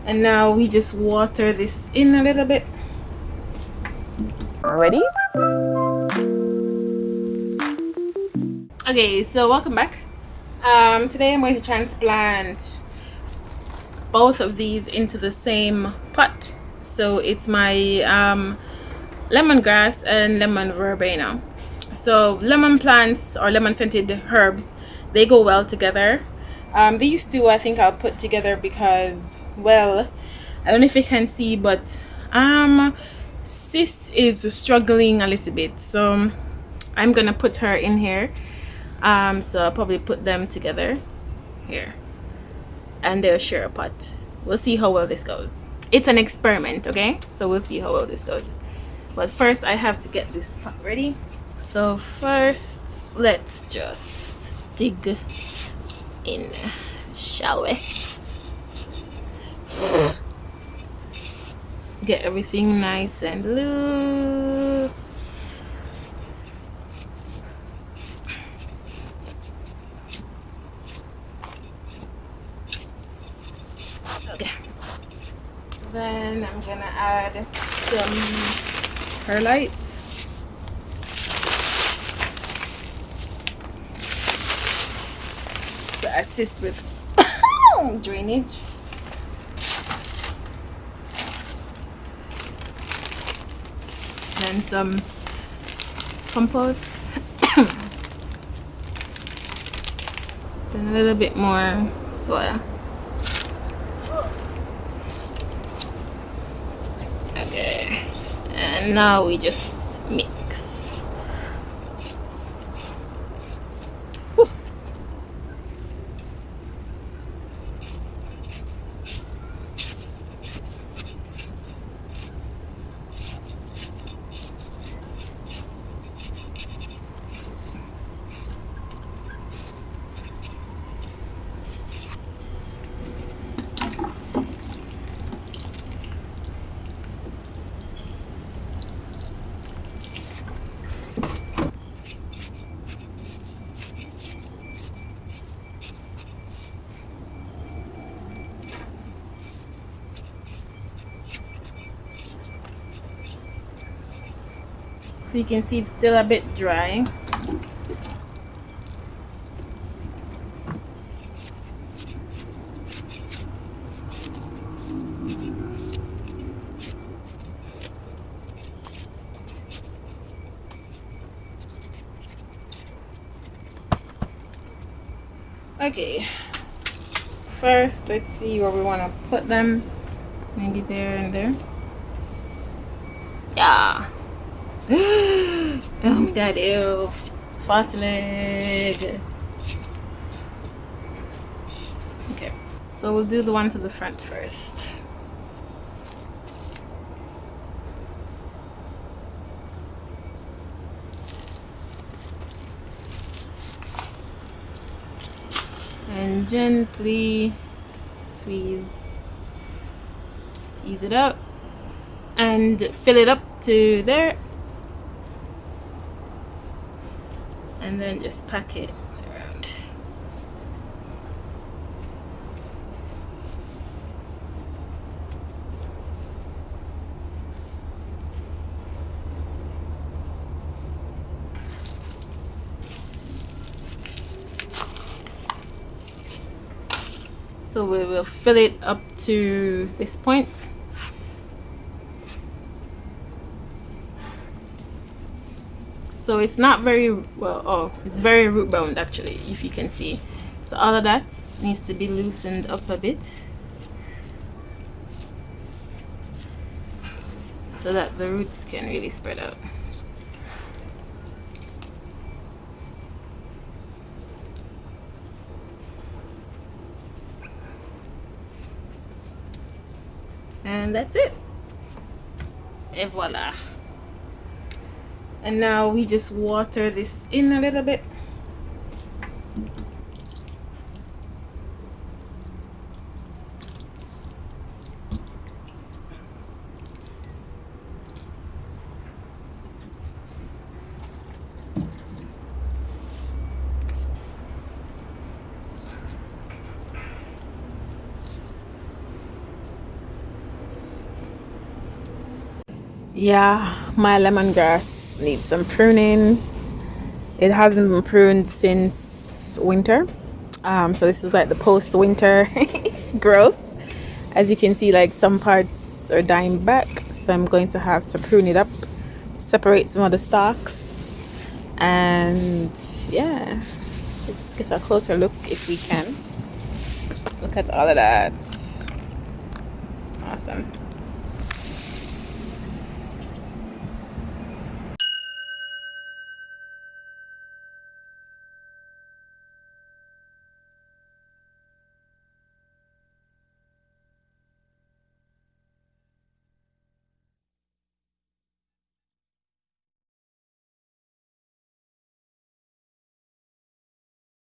And now we just water this in a little bit. Ready? Okay, so welcome back. Today I'm going to transplant both of these into the same pot. So it's my lemongrass and lemon verbena. So lemon plants or lemon scented herbs, they go well together. These two I think I'll put together because, well, I don't know if you can see, but sis is struggling a little bit, so I'm gonna put her in here. So I'll probably put them together here and they'll share a pot. We'll see how well this goes. It's an experiment, okay? So we'll see how well this goes. But first I have to get this pot ready. So first let's just dig in, shall we? Get everything nice and loose. Okay. Then I'm gonna add some perlite. To assist with drainage. Then some compost. Then a little bit more soil. Okay, and now we just mix. Whew. So you can see it's still a bit dry. Okay, first let's see where we want to put them. Maybe there and there. Yeah. Oh my god, ew. Fat leg. Okay, so we'll do the one to the front first. And gently tease it out and fill it up to there. And then just pack it around. So we will fill it up to this point. So it's not very well, oh, it's very root bound actually, if you can see. So all of that needs to be loosened up a bit so that the roots can really spread out. And that's it. Et voila. And now we just water this in a little bit. Yeah, my lemongrass needs some pruning. It hasn't been pruned since winter. So this is like the post-winter growth. As you can see, like some parts are dying back, so I'm going to have to prune it up, separate some of the stalks, and yeah, let's get a closer look if we can. Look at all of that. Awesome.